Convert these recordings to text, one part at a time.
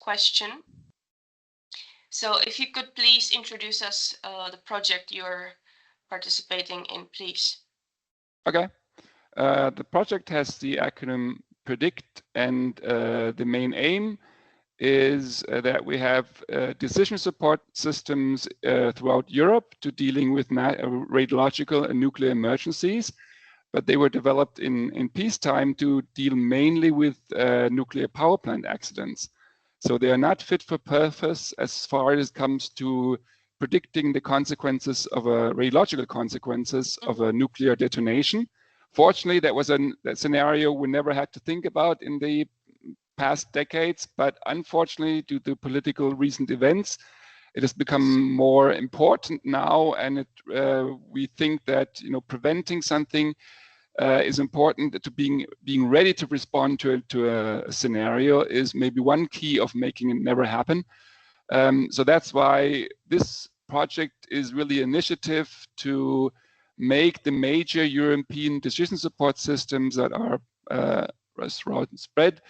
question. So if you could please introduce us the project you're participating in, please. Okay. The project has the acronym PREDICT, and the main aim is that we have decision support systems throughout Europe to dealing with radiological and nuclear emergencies, but they were developed in peacetime to deal mainly with nuclear power plant accidents. So they are not fit for purpose as far as it comes to predicting the consequences of radiological consequences of a nuclear detonation. Fortunately, that was a scenario we never had to think about in the past decades, but unfortunately, due to political recent events, it has become more important now, and we think that preventing something is important. To being ready to respond to a scenario is maybe one key of making it never happen. So that's why this project is really an initiative to make the major European decision support systems that are spread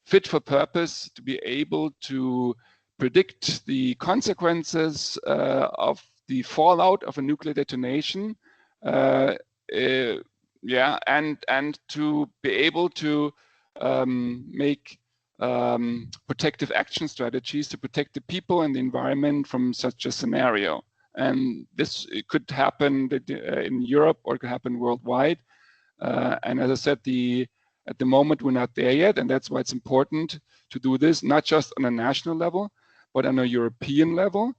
fit for purpose to be able to predict the consequences of the fallout of a nuclear detonation, and to be able to make protective action strategies to protect the people and the environment from such a scenario. And this could happen in Europe or it could happen worldwide. And as I said, at the moment, we're not there yet, and that's why it's important to do this, not just on a national level, but on a European level,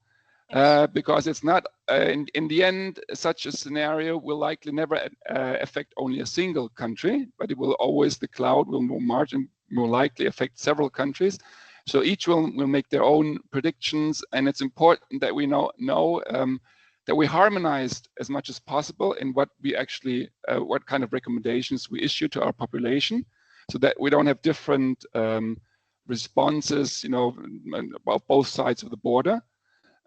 because it's not, in the end, such a scenario will likely never affect only a single country, but it will always, the cloud will more likely affect several countries. So each will make their own predictions, and it's important that we know that we harmonized as much as possible in what we actually, what kind of recommendations we issue to our population, so that we don't have different responses, about both sides of the border.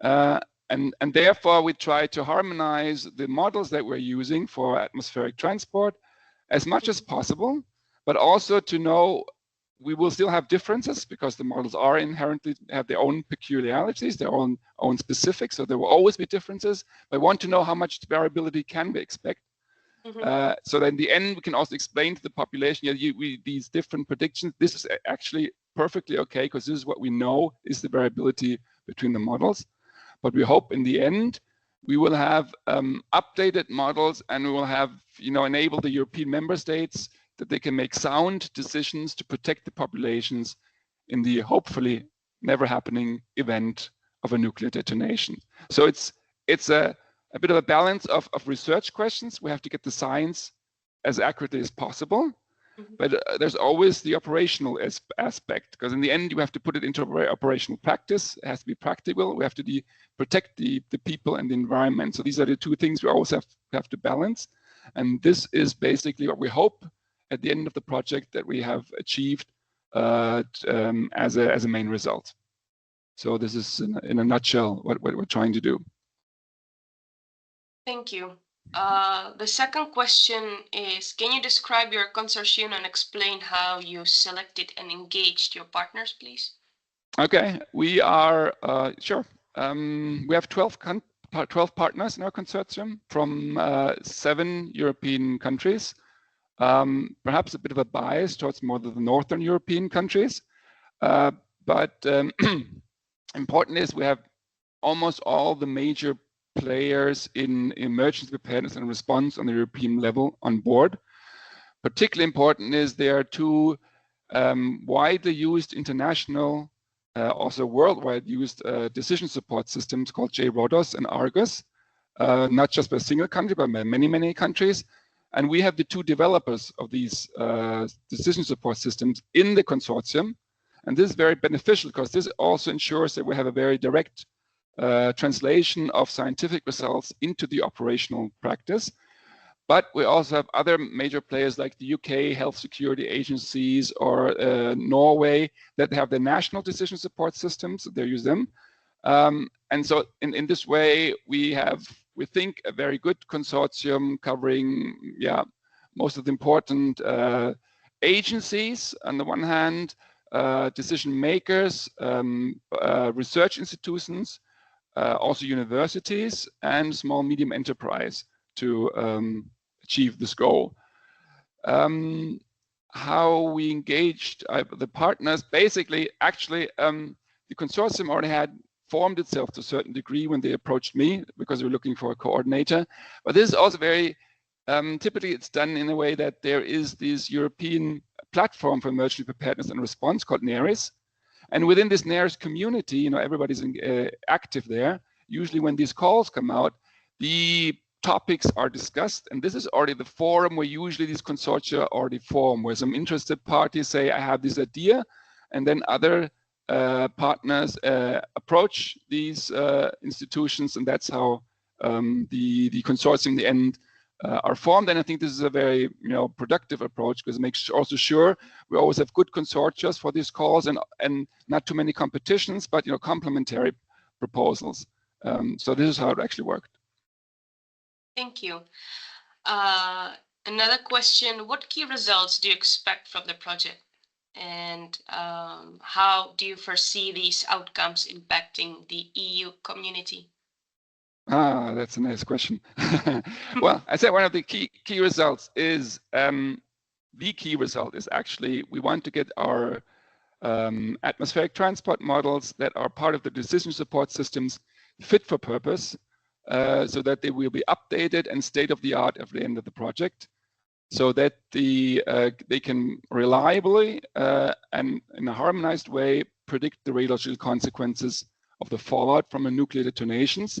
And therefore, we try to harmonize the models that we're using for atmospheric transport as much as possible, but also to know we will still have differences because the models are inherently have their own peculiarities, their own specifics. So there will always be differences. But I want to know how much variability can we expect. So that in the end, we can also explain to the population, these different predictions, this is actually perfectly okay because this is what we know is the variability between the models. But we hope in the end, we will have updated models and we will have, enable the European member states that they can make sound decisions to protect the populations in the hopefully never happening event of a nuclear detonation. So it's a bit of a balance of research questions. We have to get the science as accurately as possible, but there's always the operational aspect, because in the end you have to put it into operational practice. It has to be practical. We have to protect the people and the environment. So these are the two things we always have to balance. And this is basically what we hope at the end of the project that we have achieved as a main result. So this is in a nutshell what we're trying to do. Thank you. The second question is, can you describe your consortium and explain how you selected and engaged your partners, please? Okay, we are, sure. We have 12 partners in our consortium from 7 European countries. Perhaps a bit of a bias towards more of the Northern European countries. But important is we have almost all the major players in emergency preparedness and response on the European level on board. Particularly important is there are 2 widely used international, also worldwide used decision support systems called JRODOS and Argus, not just by a single country, but by many, many countries. And we have the 2 developers of these decision support systems in the consortium. And this is very beneficial because this also ensures that we have a very direct translation of scientific results into the operational practice. But we also have other major players like the UK health security agencies or Norway that have the national decision support systems. They use them. And so in this way, we think a very good consortium covering most of the important agencies on the one hand, decision makers, research institutions, also universities, and small medium enterprise to achieve this goal. How we engaged the partners, basically, actually, the consortium already had formed itself to a certain degree when they approached me, because they were looking for a coordinator. But this is also very, typically it's done in a way that there is this European platform for emergency preparedness and response called NERIS. And within this NERIS community, you know, everybody's active there. Usually when these calls come out, the topics are discussed, and this is already the forum where usually these consortia already form, where some interested parties say, I have this idea, and then other partners approach these institutions, and that's how the consortium in the end are formed. And I think this is a very productive approach, because it makes also sure we always have good consortia for these calls, and not too many competitions, but complementary proposals. So this is how it actually worked. Thank you. Another question: what key results do you expect from the project, and how do you foresee these outcomes impacting the EU community? That's a nice question. Well, I said one of the key results is the key result is actually we want to get our atmospheric transport models that are part of the decision support systems fit for purpose, so that they will be updated and state of the art at the end of the project, so that they can reliably and in a harmonized way predict the radiological consequences of the fallout from a nuclear detonations.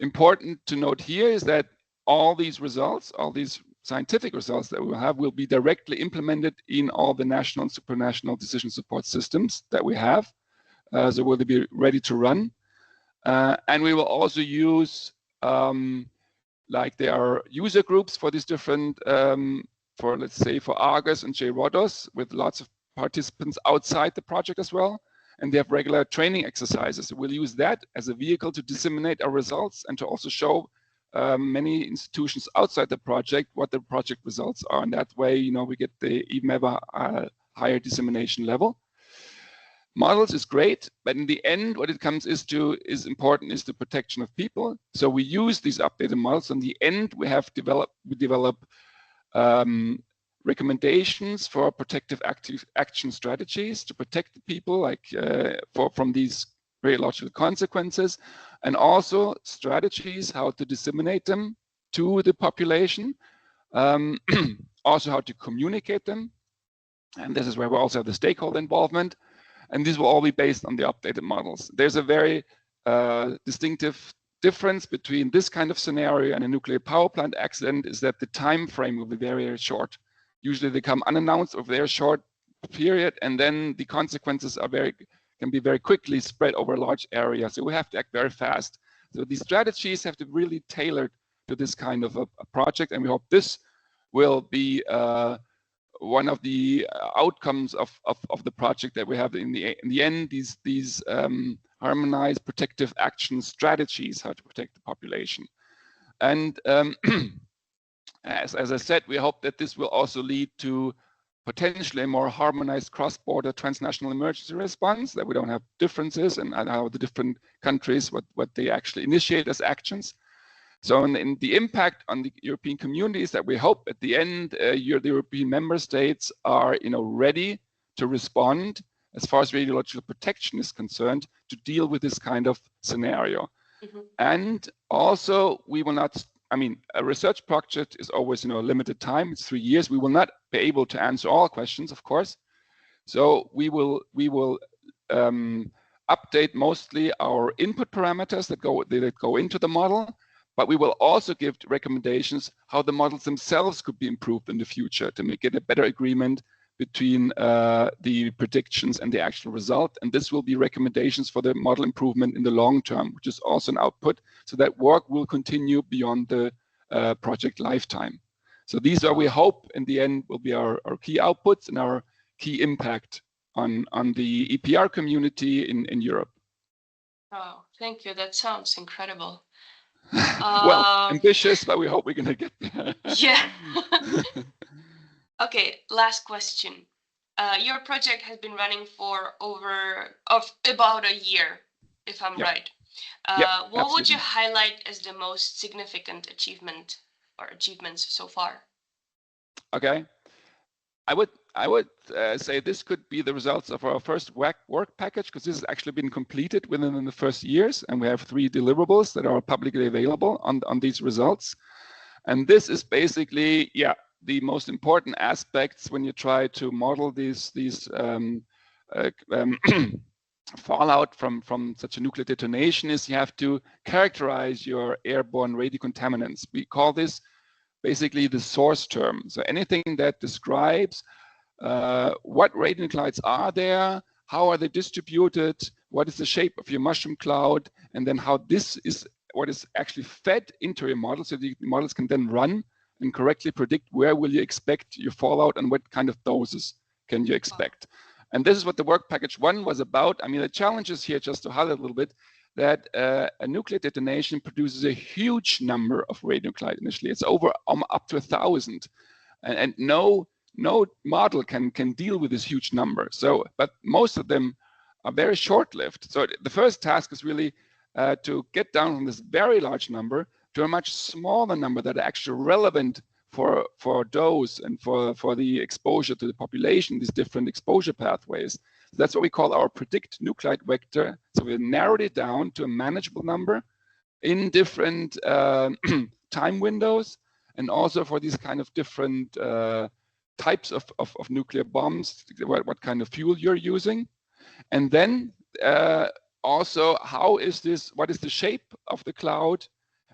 Important to note here is that all these results, all these scientific results that we will have, will be directly implemented in all the national and supranational decision support systems that we have. So will they be ready to run? And we will also use, like there are user groups for these different, for let's say for Argus and JRODOS, with lots of participants outside the project as well. And they have regular training exercises. So we'll use that as a vehicle to disseminate our results and to also show many institutions outside the project what the project results are. And that way, we get the even ever higher dissemination level. Models is great, but in the end, what it comes is important is the protection of people. So we use these updated models. In the end, we develop recommendations for protective action strategies to protect the people, like from these radiological consequences, and also strategies how to disseminate them to the population, also how to communicate them. And this is where we also have the stakeholder involvement. And these will all be based on the updated models. There's a very distinctive difference between this kind of scenario and a nuclear power plant accident, is that the time frame will be very, very short. Usually they come unannounced over a very short period, and then the consequences can be very quickly spread over a large area. So we have to act very fast. So these strategies have to be really tailored to this kind of a project, and we hope this will be one of the outcomes of the project, that we have in the end these harmonized protective action strategies, how to protect the population. And as I said, we hope that this will also lead to potentially a more harmonized cross-border transnational emergency response, that we don't have differences in how the different countries, what they actually initiate as actions. So in the impact on the European communities, that we hope at the end, the European member states are ready to respond as far as radiological protection is concerned, to deal with this kind of scenario. Mm-hmm. And also, we will not, a research project is always a limited time, it's 3 years. We will not be able to answer all questions, of course. So we will update mostly our input parameters that go into the model. But we will also give recommendations how the models themselves could be improved in the future to make it a better agreement between the predictions and the actual result. And this will be recommendations for the model improvement in the long term, which is also an output. So that work will continue beyond the project lifetime. So these are, we hope, in the end, will be our key outputs and our key impact on the EPR community in Europe. Oh, thank you. That sounds incredible. Well, ambitious, but we hope we're going to get there. Yeah. Okay, last question. Your project has been running for about a year, if I'm Yep. right. Yep, What would you absolutely. highlight as the most significant achievement or achievements so far? Okay. I would say this could be the results of our first work package, because this has actually been completed within the first years, and we have 3 deliverables that are publicly available on these results. And this is basically, yeah, the most important aspects when you try to model these fallout from such a nuclear detonation is you have to characterize your airborne radiocontaminants. We call this basically the source term. So anything that describes what radionuclides are there, how are they distributed, what is the shape of your mushroom cloud, and then how this is what is actually fed into your model, so the models can then run and correctly predict where will you expect your fallout and what kind of doses can you expect. And this is what the work package 1 was about. I mean, the challenge is here, just to highlight a little bit, that a nuclear detonation produces a huge number of radionuclide initially. It's over up to 1,000, and no model can deal with this huge number. So, but most of them are very short-lived. So the first task is really to get down from this very large number to a much smaller number that are actually relevant for dose and for the exposure to the population, these different exposure pathways. So that's what we call our predict nuclide vector. So we narrowed it down to a manageable number in different time windows, and also for these kind of different types of nuclear bombs, what kind of fuel you're using. And then also, what is the shape of the cloud,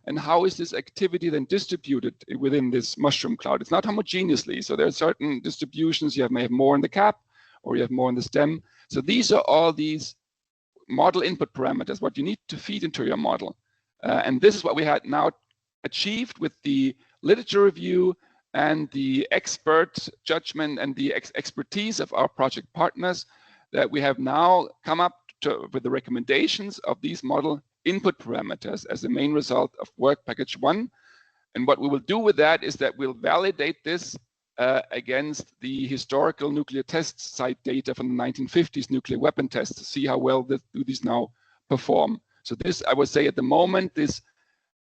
and how is this activity then distributed within this mushroom cloud? It's not homogeneously. So there are certain distributions, you may have more in the cap, or you have more in the stem. So these are all these model input parameters, what you need to feed into your model. And this is what we had now achieved with the literature review and the expert judgment and the expertise of our project partners, that we have now come up with the recommendations of these model input parameters as the main result of work package 1. And what we will do with that is that we'll validate this against the historical nuclear test site data from the 1950s nuclear weapon tests to see how well do these now perform. So this, I would say at the moment, this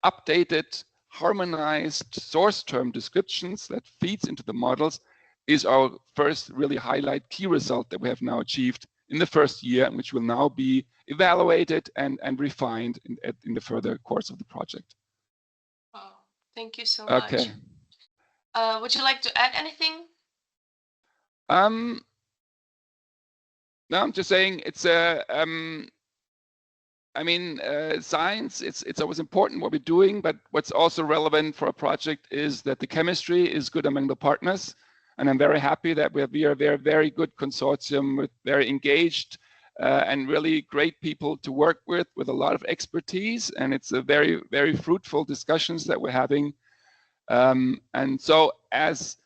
updated, harmonized source term descriptions that feeds into the models is our first really highlight key result that we have now achieved in the first year, and which will now be evaluated and refined in the further course of the project. Oh, thank you so Okay. much. Would you like to add anything? No, I'm just saying it's a. I mean, science, it's always important what we're doing, but what's also relevant for a project is that the chemistry is good among the partners. And I'm very happy that we are a very, very good consortium with very engaged and really great people to work with a lot of expertise. And it's a very, very fruitful discussions that we're having. And so as,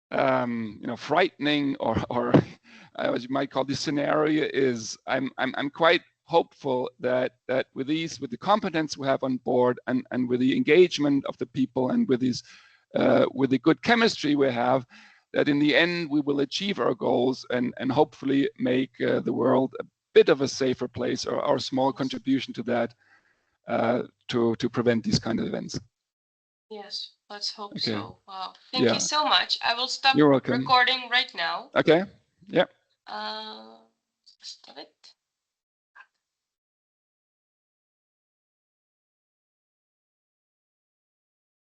frightening or as you might call this scenario is, I'm quite hopeful that with the competence we have on board and with the engagement of the people and with the good chemistry we have, that in the end we will achieve our goals and hopefully make the world a bit of a safer place, or our small contribution to that, to prevent these kind of events. Yes, let's hope Okay. so. Wow. Thank you so much. I will stop You're welcome. recording right now. Okay. Yeah. Stop it.